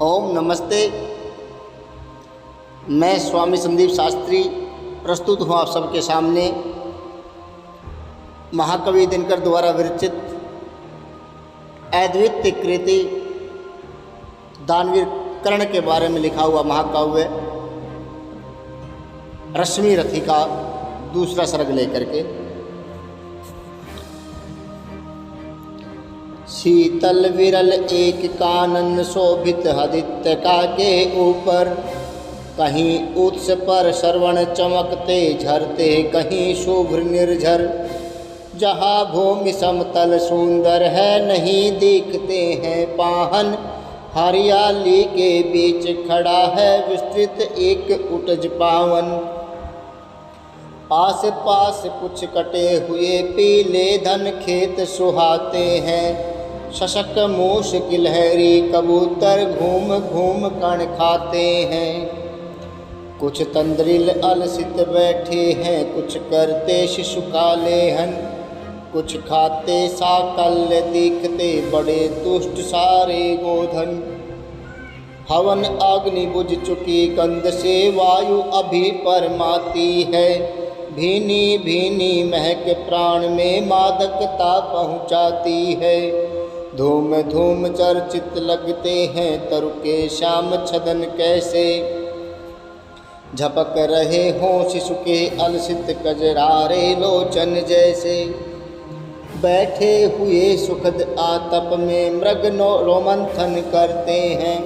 ओम नमस्ते। मैं स्वामी संदीप शास्त्री प्रस्तुत हूँ आप सबके सामने महाकवि दिनकर द्वारा विरचित अद्वितीय कृति दानवीर कर्ण के बारे में लिखा हुआ महाकाव्य रश्मि रथी का दूसरा सर्ग लेकर के। शीतल विरल एक कानन शोभित आदित्य का के ऊपर, कहीं उत्स पर श्रवण चमकते झरते कहीं शुभ्र निर्झर। जहाँ भूमि समतल सुंदर है नहीं दिखते हैं पाहन, हरियाली के बीच खड़ा है विस्तृत एक उटज पावन। आस पास कुछ कटे हुए पीले धन खेत सुहाते हैं, शशक मूस गिलहरी कबूतर घूम घूम कण खाते हैं। कुछ तंद्रिल अलसित बैठे हैं, कुछ करते शिशु का लेहन, कुछ खाते साकल्य दिखते बड़े तुष्ट सारे गोधन। हवन अग्नि बुझ चुकी गंध से वायु अभी परमाती है, भीनी भीनी महक प्राण में मादकता पहुँचाती है। धूम धूम चर्चित लगते हैं तरु के श्याम छदन कैसे, झपक रहे हों शिशु के अलसित कजरारे लोचन जैसे। बैठे हुए सुखद आतप में मृग रोमंथन करते हैं,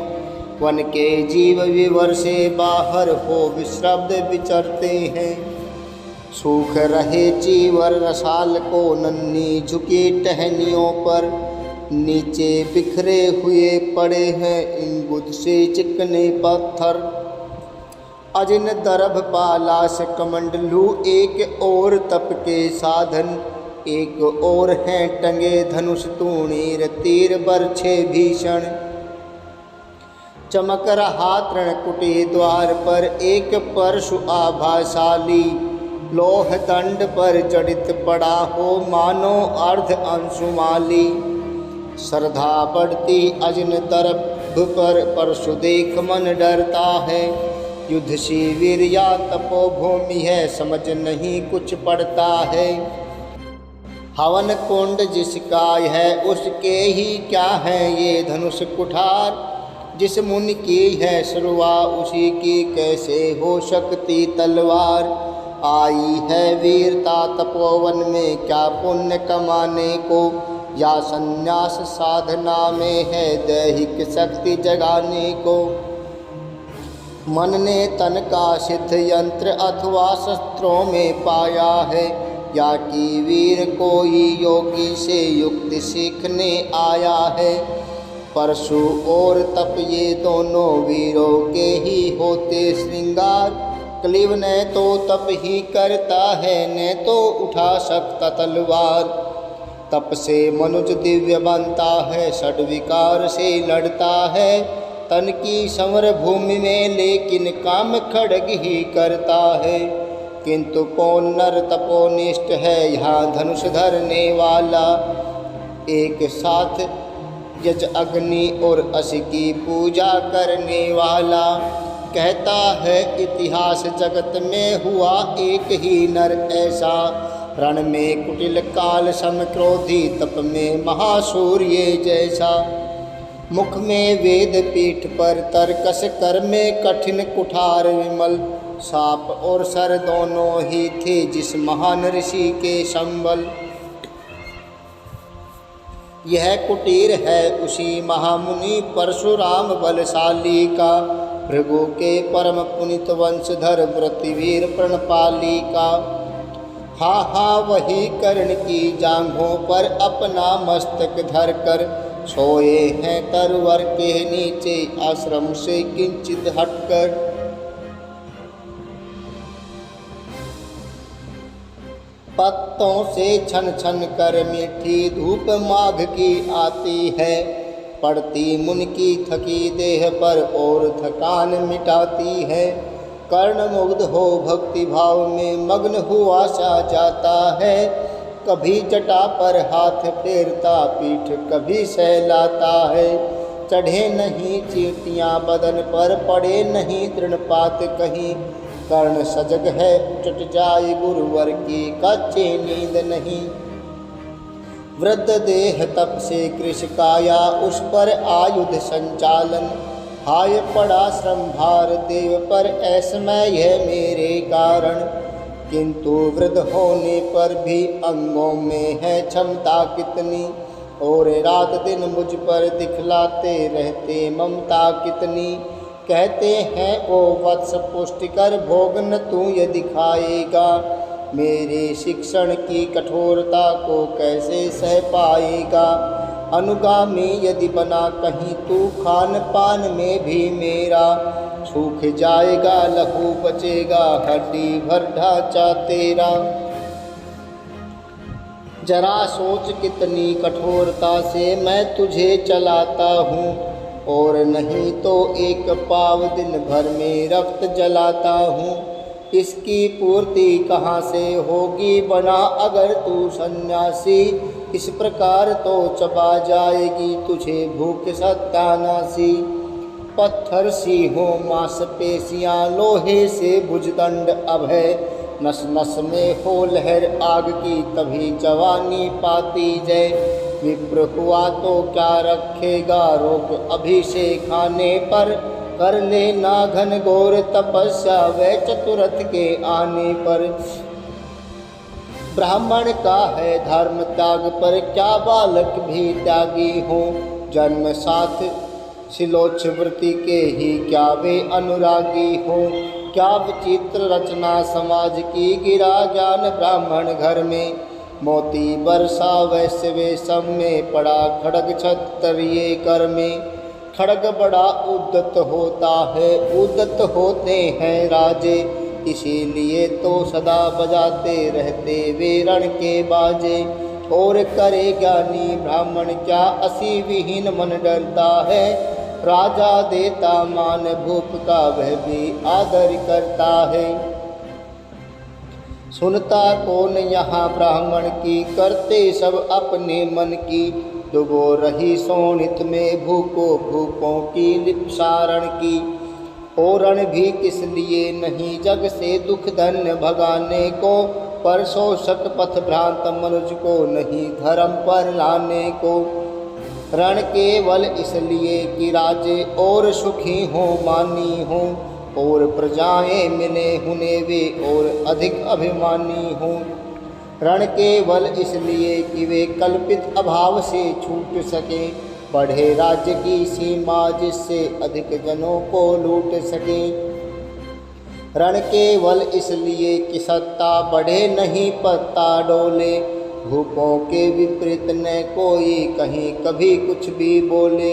वन के जीव विवर से बाहर हो विश्रब्द विचरते हैं। सूख रहे चीवर रसाल को नन्ही झुकी टहनियों पर, नीचे बिखरे हुए पड़े हैं इंगुद से चिकने पत्थर। अजिन दरभ पालाश कमंडलू एक और तप के साधन, एक और हैं टंगे धनुष तूणीर तीर बरछे भीषण। चमक रहा तृणकुटी द्वार पर एक परशु आभाशाली, लोह दंड पर जड़ित पड़ा हो मानो अर्ध अंशुमाली। श्रद्धा बढ़ती अजिन दरभ पर परशु देख मन डरता है, युद्ध शिविर या तपोभूमि है समझ नहीं कुछ पड़ता है। हवन कुंड जिसका है उसके ही क्या है ये धनुष कुठार, जिस मुनि की है शुरुआत उसी की कैसे हो शक्ति तलवार। आई है वीरता तपोवन में क्या पुण्य कमाने को, या संन्यास साधना में है दैहिक शक्ति जगाने को। मन ने तन का सिद्ध यंत्र अथवा शस्त्रों में पाया है, या कि वीर कोई योगी से युक्ति सीखने आया है। परशु और तप ये दोनों वीरों के ही होते श्रृंगार, क्लीब न तो तप ही करता है न तो उठा सकता तलवार। तप से मनुज दिव्य बनता है, षड्विकार से लड़ता है, तन की समर भूमि में लेकिन काम खड्ग ही करता है। किंतु कौन नर तपोनिष्ठ है यहाँ धनुष धरने वाला, एक साथ यज अग्नि और अस की पूजा करने वाला। कहता है इतिहास जगत में हुआ एक ही नर ऐसा, रण में कुटिल काल सम क्रोधी तप में महासूर्य जैसा। मुख में वेद पीठ पर तर्कस कर में कठिन कुठार विमल, साप और सर दोनों ही थे जिस महान ऋषि के संबल। यह कुटीर है उसी महामुनि परशुराम बलशाली का, भृगु के परम पुनित वंशधर व्रतिवीर प्रणपाली का। हाँ हाँ वही कर्ण की जांघों पर अपना मस्तक धर कर, सोए हैं तरवर के नीचे आश्रम से किंचित हटकर। पत्तों से छन छन कर मीठी धूप माघ की आती है, पड़ती मुनि की थकी देह पर और थकान मिटाती है। कर्ण मुग्ध हो भक्ति भाव में मग्न हुआ सा जाता है, कभी जटा पर हाथ फेरता पीठ कभी सहलाता है। चढ़े नहीं चींटियाँ बदन पर, पड़े नहीं तृणपात कहीं। कर्ण सजग है उचट जाए गुरुवर की, कच्चे नींद नहीं। वृद्ध देह तप से कृश काया, उस पर आयुध संचालन। हाय पड़ा श्रम भार देव पर, ऐसमय है मेरे कारण। किंतु वृद्ध होने पर भी अंगों में है क्षमता कितनी, और रात दिन मुझ पर दिखलाते रहते ममता कितनी। कहते हैं ओ वत्स पुष्टिकर, भोग न तू ये दिखाएगा, मेरे शिक्षण की कठोरता को कैसे सह पाएगा। अनुगामी यदि बना कहीं तू, खान पान में भी मेरा सूख जाएगा लहू बचेगा, हड्डी भर ढांचा तेरा। जरा सोच कितनी कठोरता से मैं तुझे चलाता हूँ, और नहीं तो एक पाव दिन भर में रक्त जलाता हूँ। इसकी पूर्ति कहाँ से होगी बना अगर तू सन्यासी, इस प्रकार तो चबा जाएगी तुझे भूख सत्यानाशी। पत्थर सी हो मांसपेशियाँ, लोहे से भुजदंड अभय, नस नस में हो लहर आग की, तभी जवानी पाती जय। विप्र हुआ तो क्या रखेगा रोग अभिषेक खाने पर, कर लेना घन घोर तपस्या वै चतुरथ के आने पर। ब्राह्मण का है धर्म त्याग पर, क्या बालक भी त्यागी हो। जन्म साथ शिलोच्छ वृत्ति के ही क्या वे अनुरागी हो। क्या विचित्र रचना समाज की, गिरा ज्ञान ब्राह्मण घर में। मोती बरसा वैसे वे सब में, पड़ा खड़ग क्षत्रिय कर में। खड़ग बड़ा उद्दत होता है, उद्दत होते हैं राजे, इसीलिए तो सदा बजाते रहते वे रण के बाजे। और करे ज्ञानी ब्राह्मण क्या, असी विहीन मन डरता है। राजा देता मान भूप का, वह भी आदर करता है। सुनता कौन यहाँ ब्राह्मण की, करते सब अपने मन की। डुबो रही सोनित में भूको भूपों की लिप्सारण की। ओरण भी किस लिए नहीं जग से दुख धन्य भगाने को, पर शोषक पथ भ्रांत मनुज को नहीं धर्म पर लाने को। रण केवल इसलिए कि राजे और सुखी हो मानी हो, और प्रजाएं मिले हुने वे और अधिक अभिमानी हों। रण केवल इसलिए कि वे कल्पित अभाव से छूट सके, बढ़े राज्य की सीमा जिससे अधिक जनों को लूट सके। रण केवल इसलिए कि सत्ता बढ़े नहीं पत्ता डोले, भूपों के विपरीत न कोई कहीं कभी कुछ भी बोले।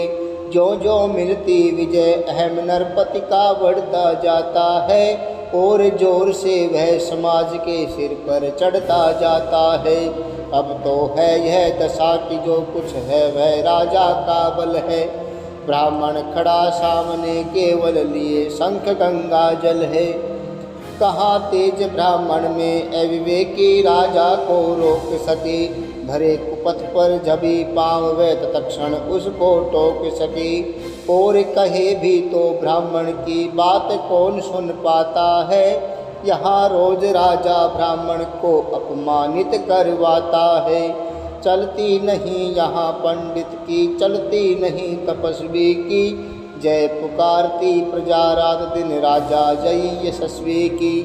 जो जो मिलती विजय अहम नरपति का बढ़ता जाता है, और जोर से वह समाज के सिर पर चढ़ता जाता है। अब तो है यह दशा कि जो कुछ है वह राजा का बल है। ब्राह्मण खड़ा सामने केवल लिए शंख गंगा जल है। कहाँ तेज ब्राह्मण में अविवेकी राजा को रोक सके, भरे कुपथ पर जबी पाँव वे तत्क्षण उसको टोक सके। और कहे भी तो ब्राह्मण की बात कौन सुन पाता है, यहाँ रोज राजा ब्राह्मण को अपमानित करवाता है। चलती नहीं यहाँ पंडित की, चलती नहीं तपस्वी की, जय पुकारती प्रजा रात दिन राजा जय यशस्वी की।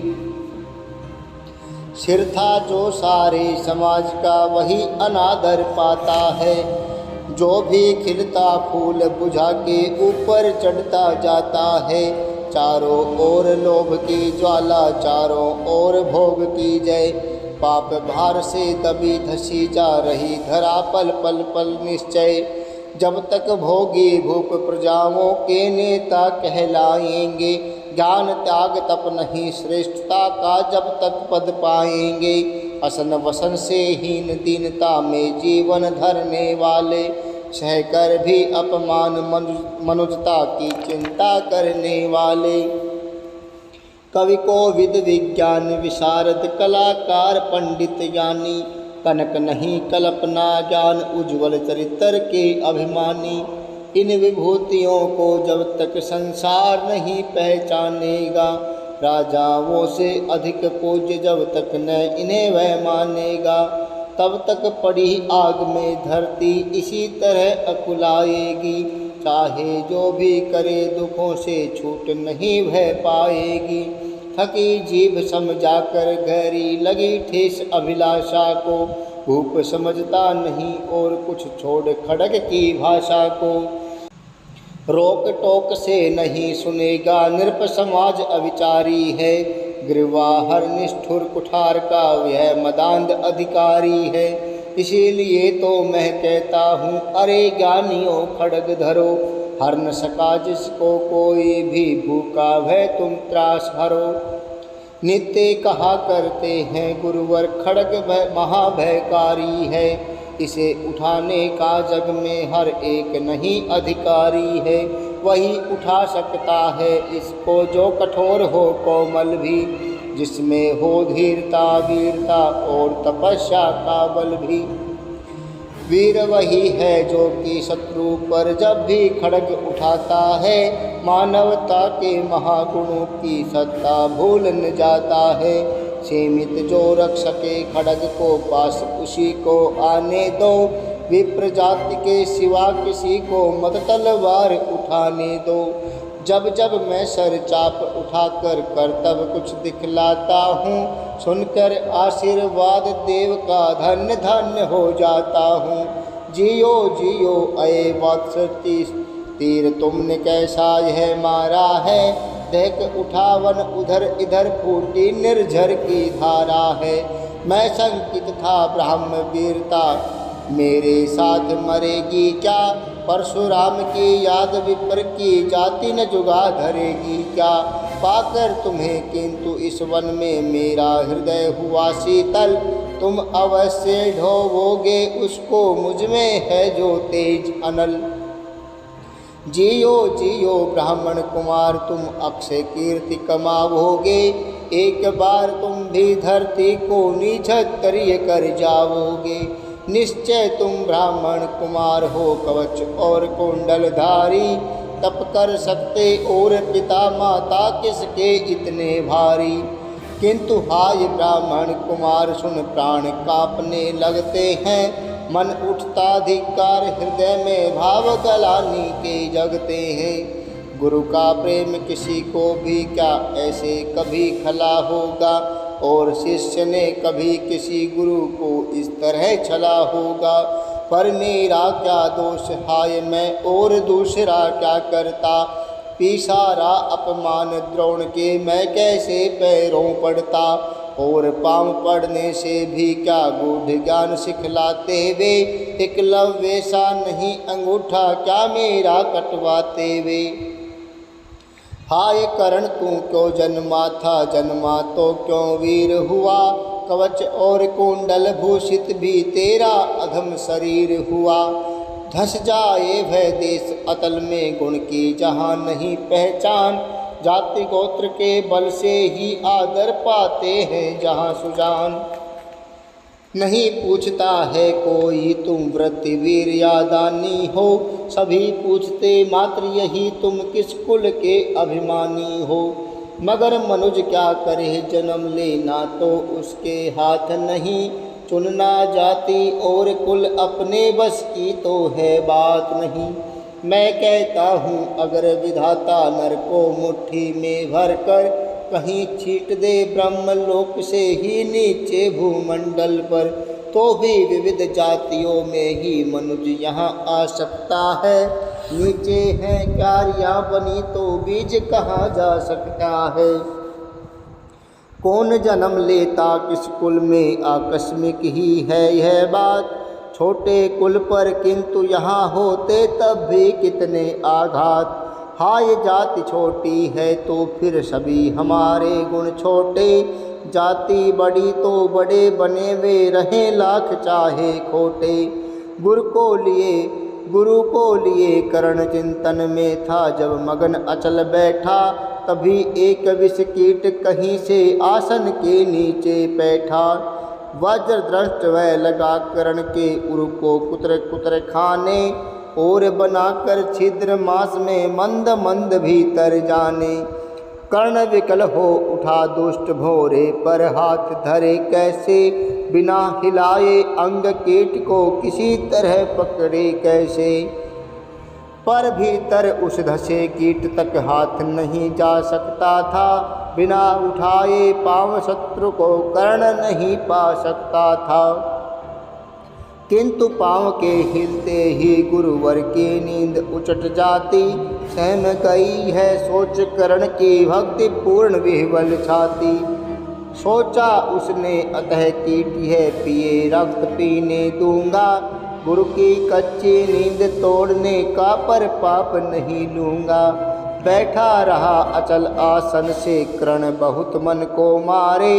सिर था जो सारे समाज का वही अनादर पाता है, जो भी खिलता फूल बुझा के ऊपर चढ़ता जाता है। चारों ओर लोभ की ज्वाला, चारों ओर भोग की जय, पाप भार से दबी धसी जा रही धरा पल पल पल निश्चय। जब तक भोगी भूप प्रजाओं के नेता कहलाएंगे, ज्ञान त्याग तप नहीं श्रेष्ठता का जब तक पद पाएंगे। असन वसन से हीन दीनता में जीवन धरने वाले, सहकर भी अपमान मनुजता की चिंता करने वाले। कवि को विद विज्ञान विशारद, कलाकार पंडित ज्ञानी, कनक नहीं कल्पना ज्ञान उज्ज्वल चरित्र के अभिमानी। इन विभूतियों को जब तक संसार नहीं पहचानेगा, राजाओं से अधिक पूज्य जब तक न इन्हें वह मानेगा, तब तक पड़ी आग में धरती इसी तरह अकुलाएगी। चाहे जो भी करे दुखों से छूट नहीं वह पाएगी। थकी जीभ समझाकर गहरी लगी ठेस अभिलाषा को, भूप समझता नहीं और कुछ छोड़ खड़ग की भाषा को। रोक टोक से नहीं सुनेगा नृप समाज अविचारी है, गिरवाहर निष्ठुर कुठार का यह मदांध अधिकारी है। इसीलिए तो मैं कहता हूँ अरे ज्ञानियों खड़ग धरो, हर न सका जिसको कोई भी भूखा भय तुम त्रास हरो। नित्य कहा करते हैं गुरुवर खड़ग महाभयकारी है, इसे उठाने का जग में हर एक नहीं अधिकारी है। वही उठा सकता है इसको जो कठोर हो कोमल भी, जिसमें हो धीरता वीरता और तपस्या का बल भी। वीर वही है जो कि शत्रु पर जब भी खड़ग उठाता है, मानवता के महागुणों की सत्ता भूल न जाता है। सीमित जो रख सके खड़ग को पास उसी को आने दो, विप्र जाति के सिवा किसी को मत तलवार उठाने दो। जब जब मैं सर चाप उठाकर करतब कुछ दिखलाता हूँ, सुनकर आशीर्वाद देव का धन्य धन्य हो जाता हूँ। जियो जियो अये वात्सती, तीर तुमने कैसा यह मारा है, देख उठावन उधर इधर फूटी निर्झर की धारा है। मैं शंकित था ब्राह्म वीरता मेरे साथ मरेगी क्या, परशुराम की याद विप्र की जाति न जुगा धरेगी क्या। पाकर तुम्हें किंतु इस वन में मेरा हृदय हुआ शीतल, तुम अवश्य ढोवोगे उसको मुझ में है जो तेज अनल। जियो जियो ब्राह्मण कुमार तुम अक्षय कीर्ति कमाओगे, एक बार तुम भी धरती को नीछत्रिय कर जाओगे। निश्चय तुम ब्राह्मण कुमार हो कवच और कुंडलधारी, तप कर सकते और पिता माता किसके इतने भारी। किंतु हाय ब्राह्मण कुमार सुन प्राण कांपने लगते हैं, मन उठता धिक्कार हृदय में भाव गलानी के जगते हैं। गुरु का प्रेम किसी को भी क्या ऐसे कभी खला होगा, और शिष्य ने कभी किसी गुरु को इस तरह छला होगा। पर मेरा क्या दोष हाय मैं और दूसरा क्या करता, पीसारा अपमान द्रोण के मैं कैसे पैरों पड़ता। और पाँव पड़ने से भी क्या गूढ़ ज्ञान सिखलाते वे, एकलव्य सा नहीं अंगूठा क्या मेरा कटवाते वे। हाय करण तू क्यों जन्मा था, जन्मा तो क्यों वीर हुआ, कवच और कुंडल भूषित भी तेरा अधम शरीर हुआ। धस जाए भय देश अतल में गुण की जहाँ नहीं पहचान, जाति गोत्र के बल से ही आदर पाते हैं जहाँ सुजान। नहीं पूछता है कोई तुम वृत्ति वीर या दानी हो, सभी पूछते मात्र यही तुम किस कुल के अभिमानी हो। मगर मनुज क्या करे जन्म लेना तो उसके हाथ नहीं, चुनना जाति और कुल अपने बस की तो है बात नहीं। मैं कहता हूँ अगर विधाता नर को मुट्ठी में भर कर कहीं छीट दे ब्रह्मलोक से ही नीचे भूमंडल पर, तो भी विविध जातियों में ही मनुष्य यहाँ आ सकता है। नीचे है क्यारियाँ बनी तो बीज कहाँ जा सकता है। कौन जन्म लेता किस कुल में आकस्मिक ही है यह बात, छोटे कुल पर किंतु यहाँ होते तब भी कितने आघात। हाय जाति छोटी है तो फिर सभी हमारे गुण छोटे, जाति बड़ी तो बड़े बने वे रहें लाख चाहे खोटे। गुरु को लिए करण चिंतन में था जब मगन अचल बैठा, तभी एक विष कीट कहीं से आसन के नीचे बैठा। वज्र दृष्ट वह लगा करण के उर को कुतर कुतर खाने, और बनाकर छिद्र मास में मंद मंद भीतर जाने। कर्ण विकल हो उठा दुष्ट भोरे पर हाथ धरे कैसे, बिना हिलाए अंग कीट को किसी तरह पकड़े कैसे। पर भीतर उस धसे कीट तक हाथ नहीं जा सकता था, बिना उठाए पांव शत्रु को कर्ण नहीं पा सकता था। किंतु पांव के हिलते ही गुरुवर की नींद उचट जाती, सहम गई है सोच कर्ण की भक्ति पूर्ण विह्वल छाती। सोचा उसने अतः कीटी है पिए रक्त पीने दूंगा, गुरु की कच्ची नींद तोड़ने का पर पाप नहीं लूँगा। बैठा रहा अचल आसन से कर्ण बहुत मन को मारे,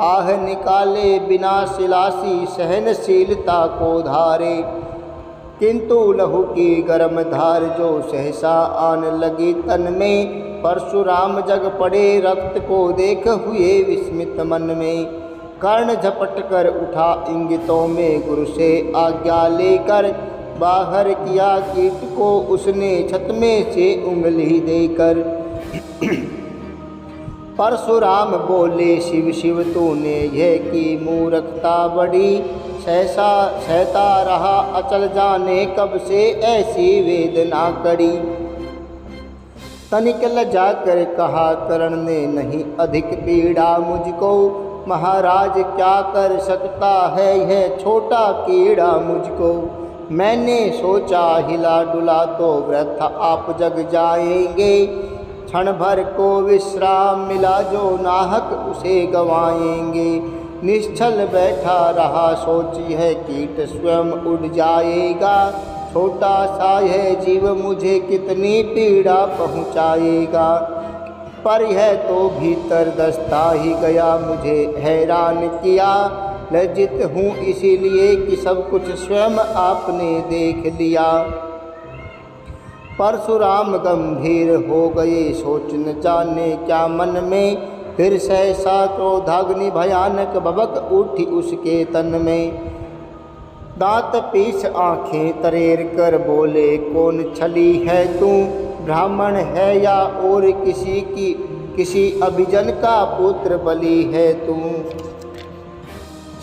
आह निकाले बिना सिलासी सहनशीलता को धारे। किंतु लहू की गर्म धार जो सहसा आन लगी तन में, परशुराम जग पड़े रक्त को देख हुए विस्मित मन में। कर्ण झपट कर उठा इंगितों में गुरु से आज्ञा लेकर, बाहर किया कीट को उसने छत में से उंगली देकर। परशुराम बोले शिव शिव तूने यह की मूर्खता बड़ी, सहता रहा अचल जाने कब से ऐसी वेदना कड़ी। तनिक लजा कर कहा कर्ण ने नहीं अधिक पीड़ा मुझको, महाराज क्या कर सकता है यह छोटा कीड़ा मुझको। मैंने सोचा हिला डुला तो व्यर्थ आप जग जाएंगे, क्षण भर को विश्राम मिला जो नाहक उसे गवाएंगे। निश्चल बैठा रहा सोच यह कीट स्वयं उड़ जाएगा, छोटा सा यह जीव मुझे कितनी पीड़ा पहुँचाएगा। पर यह तो भीतर दस्ता ही गया मुझे हैरान किया, लज्जित हूँ इसीलिए कि सब कुछ स्वयं आपने देख लिया। परशुराम गंभीर हो गए सोच न जाने क्या मन में, फिर सहसा क्रोधाग्नि भयानक भभक उठी उसके तन में। दांत पीस आँखें तरेर कर बोले कौन छली है तू, ब्राह्मण है या और किसी अभिजन का पुत्र बलि है तू।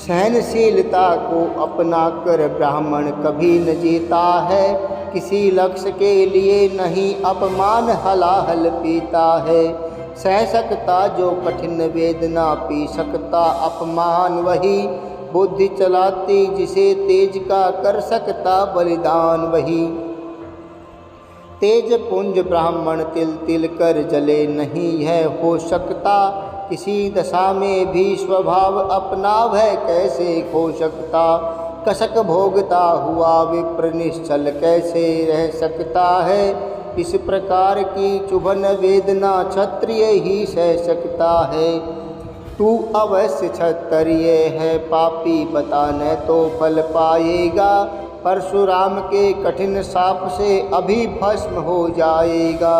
सहनशीलता को अपना कर ब्राह्मण कभी न जीता है, किसी लक्ष्य के लिए नहीं अपमान हलाहल पीता है। सह सकता जो कठिन वेदना, पी सकता अपमान वही, बुद्धि चलाती जिसे तेज का कर सकता बलिदान वही। तेज पुंज ब्राह्मण तिल तिल कर जले नहीं है हो सकता, किसी दशा में भी स्वभाव अपना वह कैसे खो सकता। कसक भोगता हुआ विप्र निश्चल कैसे रह सकता है, इस प्रकार की चुभन वेदना क्षत्रिय ही सह सकता है। तू अवश्य क्षत्रिय है पापी बता न तो फल पाएगा, परशुराम के कठिन शाप से अभी भस्म हो जाएगा।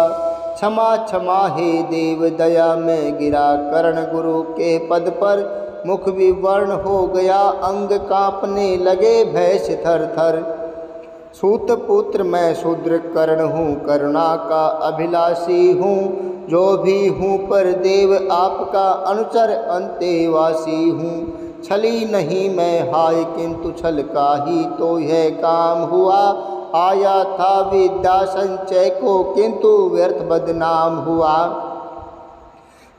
क्षमा क्षमा हे देव दया में गिरा कर्ण गुरु के पद पर, मुख विवर्ण हो गया अंग कांपने लगे भय से थर थर। सूत पुत्र मैं शूद्र कर्ण हूँ, करुणा का अभिलाषी हूँ, जो भी हूँ पर देव आपका अनुचर अंतेवासी हूँ। छली नहीं मैं हाय किंतु छल का ही तो यह काम हुआ, आया था विद्या संचय को किंतु व्यर्थ बदनाम हुआ।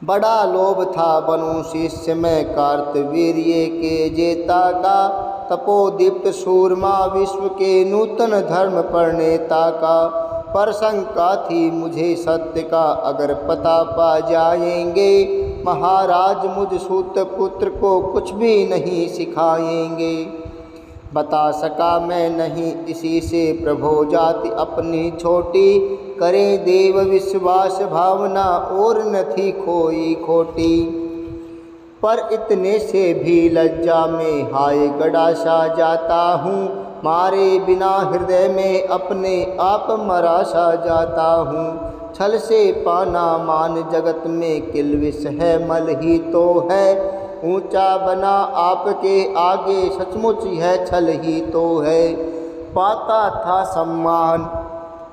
बड़ा लोभ था बनूं शिष्य मैं कार्तवीर्य के जेता का, तपोदीप्त सूरमा विश्व के नूतन धर्म प्रणेता का। पर शंका थी मुझे सत्य का अगर पता पा जाएंगे, महाराज मुझ सूत पुत्र को कुछ भी नहीं सिखाएंगे। बता सका मैं नहीं इसी से प्रभो जाति अपनी छोटी, करें देव विश्वास भावना और न थी खोई खोटी। पर इतने से भी लज्जा में हाय गड़ासा जाता हूँ, मारे बिना हृदय में अपने आप मरासा जाता हूँ। छल से पाना मान जगत में किलविष है मल ही तो है, ऊंचा बना आपके आगे सचमुच है छल ही तो है। पाता था सम्मान,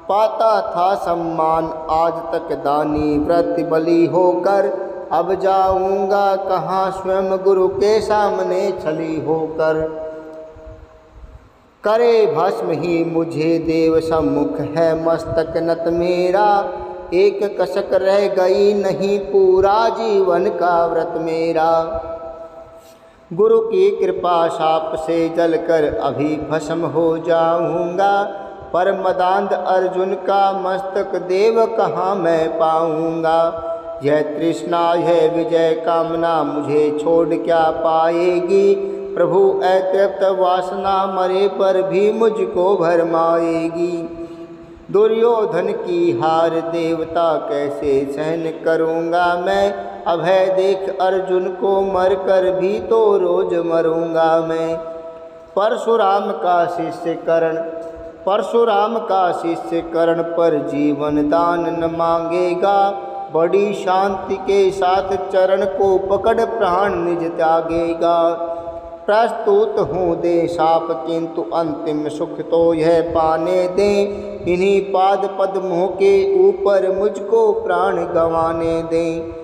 पाता था सम्मान आज तक दानी व्रत बलि होकर। अब जाऊंगा कहाँ स्वयं गुरु के सामने छली होकर। करे भस्म ही मुझे देव सम्मुख है मस्तक नत मेरा। एक कसक रह गई नहीं पूरा जीवन का व्रत मेरा। गुरु की कृपा शाप से जलकर अभी भस्म हो जाऊंगा। पर मदांध अर्जुन का मस्तक देव कहाँ मैं पाऊंगा। यह तृष्णा यह विजय कामना मुझे छोड़ क्या पाएगी। प्रभु अतृप्त वासना मरे पर भी मुझको भरमाएगी। दुर्योधन की हार देवता कैसे सहन करूँगा मैं। अभय देख अर्जुन को मर कर भी तो रोज मरूँगा मैं। परशुराम का शिष्य कर्ण, परशुराम का शिष्य कर्ण पर जीवन दान न मांगेगा। बड़ी शांति के साथ चरण को पकड़ प्राण निज त्यागेगा। प्रस्तुत हूँ दे शाप किंतु अंतिम सुख तो यह पाने दें। इन्हीं पाद पद्मों के ऊपर मुझको प्राण गंवाने दें।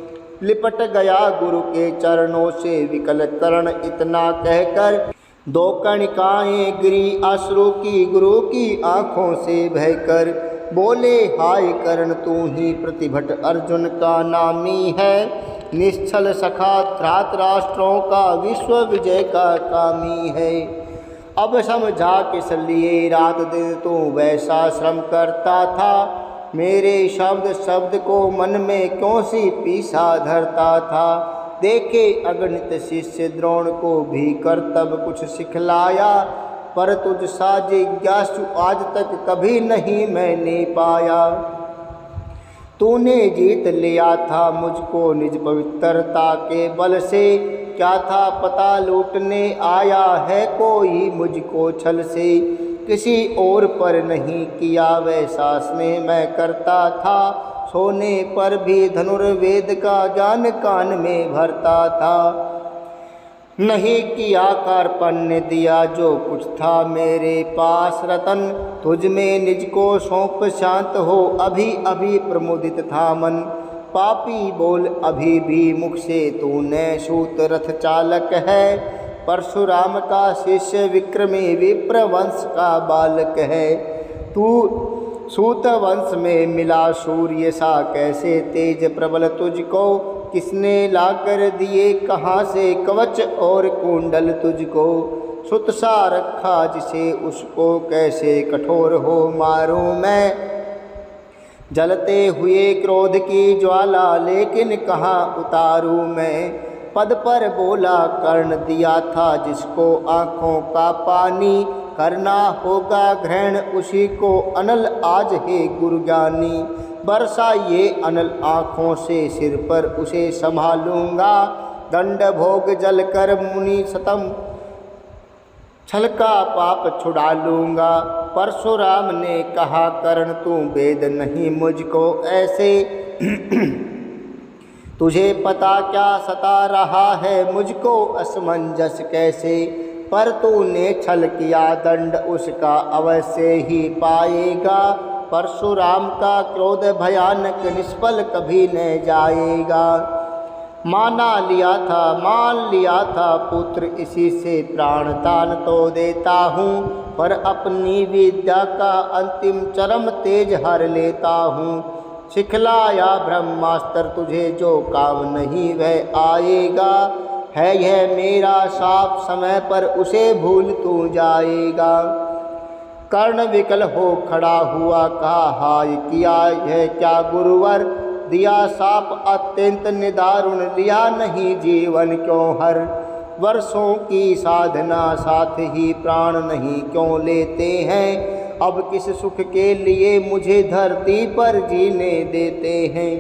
लिपट गया गुरु के चरणों से विकल कर्ण इतना कहकर। दो कणिकाएं गिरी अश्रु की गुरु की आँखों से बहकर। बोले हाय कर्ण तू ही प्रतिभट अर्जुन का नामी है। निश्चल सखा धृतराष्ट्रों का विश्व विजय का कामी है। अब समझा किस लिए रात दिन तू वैसा श्रम करता था। मेरे शब्द शब्द को मन में क्यों सी पीसा धरता था। देखे अगणित शिष्य द्रोण को भी कर्तव्य कुछ सिखलाया। पर तुझ सा जिज्ञासु आज तक कभी नहीं मैंने पाया। तूने जीत लिया था मुझको निज पवित्रता के बल से। क्या था पता लूटने आया है कोई मुझको छल से। किसी और पर नहीं किया वैसा स्नेह मैं करता था। सोने पर भी धनुर्वेद का ज्ञान कान में भरता था। नहीं किया कार्पण्य दिया जो कुछ था मेरे पास रतन। तुझ में निज को सौंप शांत हो अभी अभी प्रमुदित था मन। पापी बोल अभी भी मुख से तूने सूत रथ चालक है। परशुराम का शिष्य विक्रमी विप्र वंश का बालक है। तू सूत वंश में मिला सूर्य सा कैसे तेज प्रबल तुझको। किसने लाकर दिए कहाँ से कवच और कुंडल तुझको। सुत सा रखा जिसे उसको कैसे कठोर हो मारूं मैं। जलते हुए क्रोध की ज्वाला लेकिन कहाँ उतारूं मैं। पद पर बोला कर्ण दिया था जिसको आँखों का पानी। करना होगा ग्रहण उसी को अनल आज है गुरु ज्ञानी। बरसाइए अनल आँखों से सिर पर उसे संभालूंगा। दंड भोग जल कर मुनि सतम छल का पाप छुड़ा लूँगा। परशुराम ने कहा कर्ण तू वेद नहीं मुझको ऐसे। तुझे पता क्या सता रहा है मुझको असमंजस कैसे। पर तूने छल किया दंड उसका अवश्य ही पाएगा। परशुराम का क्रोध भयानक निष्फल कभी न जाएगा। मान लिया था पुत्र इसी से प्राण दान तो देता हूँ। पर अपनी विद्या का अंतिम चरम तेज हर लेता हूँ। सिखलाया ब्रह्मास्त्र तुझे जो काम नहीं वह आएगा। है यह मेरा शाप समय पर उसे भूल तू जाएगा। कर्ण विकल हो खड़ा हुआ कहा हाय किया यह क्या गुरुवर। दिया शाप अत्यंत निदारुण लिया नहीं जीवन क्यों हर। वर्षों की साधना साथ ही प्राण नहीं क्यों लेते हैं। अब किस सुख के लिए मुझे धरती पर जीने देते हैं।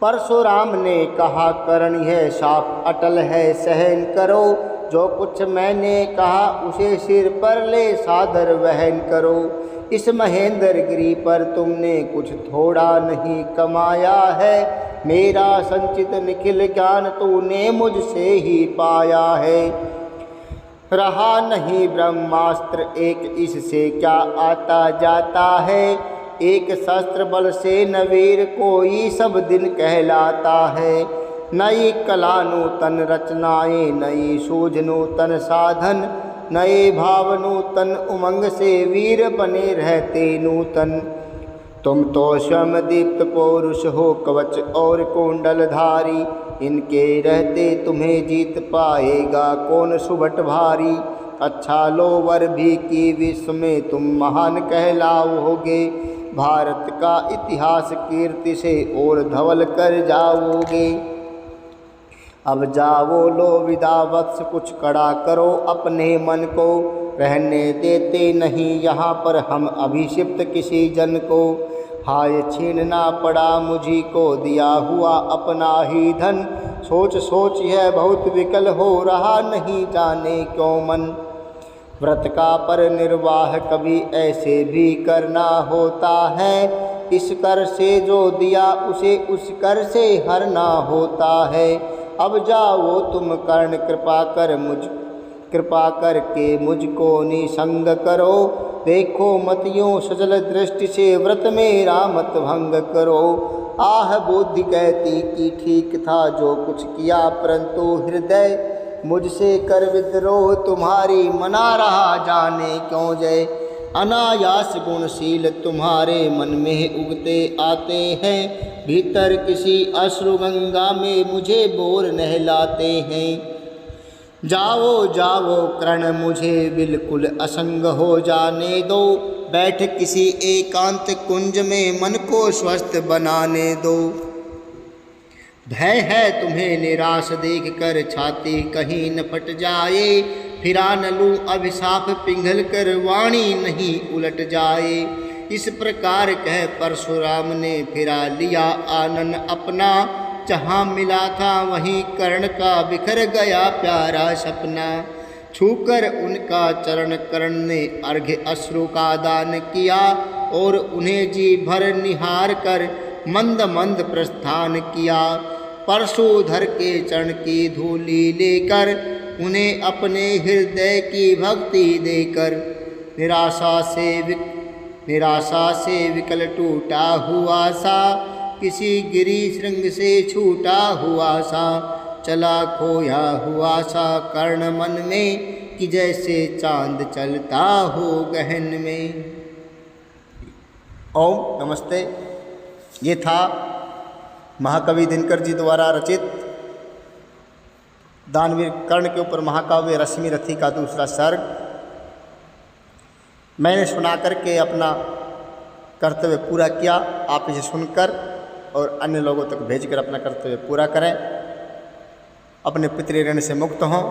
परशुराम ने कहा कर्ण यह शाप अटल है सहन करो। जो कुछ मैंने कहा उसे सिर पर ले सादर वहन करो। इस महेंद्र गिरी पर तुमने कुछ थोड़ा नहीं कमाया है। मेरा संचित निखिल ज्ञान तूने मुझसे ही पाया है। रहा नहीं ब्रह्मास्त्र एक, इससे क्या आता जाता है। एक शस्त्र बल से न वीर कोई सब दिन कहलाता है। नई कला नूतन रचनाएं, नई सूझ नूतन साधन, नए भाव नूतन उमंग से वीर बने रहते नूतन। तुम तो स्वयं दीप्त पौरुष हो कवच और कुंडलधारी, इनके रहते तुम्हें जीत पाएगा कौन सुभट भारी। अच्छा लो वर भी कि विश्व में तुम महान कहलाओगे, भारत का इतिहास कीर्ति से और धवल कर जाओगे। अब जाओ लो विदा वत्स, कुछ कड़ा करो अपने मन को, रहने देते नहीं यहाँ पर हम अभिषिप्त किसी जन को। हाय छीनना पड़ा मुझी को दिया हुआ अपना ही धन, सोच सोच यह बहुत विकल हो रहा नहीं जाने क्यों मन। व्रत का पर निर्वाह कभी ऐसे भी करना होता है, इस कर से जो दिया उसे उस कर से हरना होता है। अब जाओ तुम कर्ण कृपा करके मुझको निसंग करो, देखो मत यूं सजल दृष्टि से व्रत मेरा मत भंग करो। आह बुद्धि कहती कि ठीक था जो कुछ किया, परंतु हृदय मुझसे कर विद्रोह तुम्हारी मना रहा जाने क्यों जय। अनायास गुणशील तुम्हारे मन में उगते आते हैं, भीतर किसी अश्रु गंगा में मुझे बोर नहलाते हैं। जाओ जाओ कर्ण मुझे बिल्कुल असंग हो जाने दो, बैठ किसी एकांत कुंज में मन को स्वस्थ बनाने दो। भय है तुम्हें निराश देख कर छाती कहीं न फट जाए, फिरा न लूं अभिशाप पिघल कर वाणी नहीं उलट जाए। इस प्रकार कह परशुराम ने फिरा लिया आनन अपना, जहाँ मिला था वहीं कर्ण का बिखर गया प्यारा सपना। छूकर उनका चरण कर्ण ने अर्घ्य अश्रु का दान किया, और उन्हें जी भर निहार कर मंद मंद प्रस्थान किया। परशुधर के चरण की धूली लेकर उन्हें अपने हृदय की भक्ति देकर, निराशा से विकल टूटा हुआ सा, किसी गिरी श्रृंग से छूटा हुआ सा, चला खोया हुआ सा कर्ण मन में, कि जैसे चांद चलता हो गहन में। ओम नमस्ते। ये था महाकवि दिनकर जी द्वारा रचित दानवीर कर्ण के ऊपर महाकाव्य रश्मि रथी का दूसरा सर्ग। मैंने सुना करके अपना कर्तव्य पूरा किया, आप इसे सुनकर और अन्य लोगों तक भेजकर अपना कर्तव्य पूरा करें, अपने पितृ ऋण से मुक्त हों।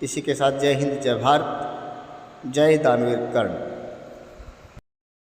इसी के साथ जय हिंद, जय भारत, जय दानवीर कर्ण।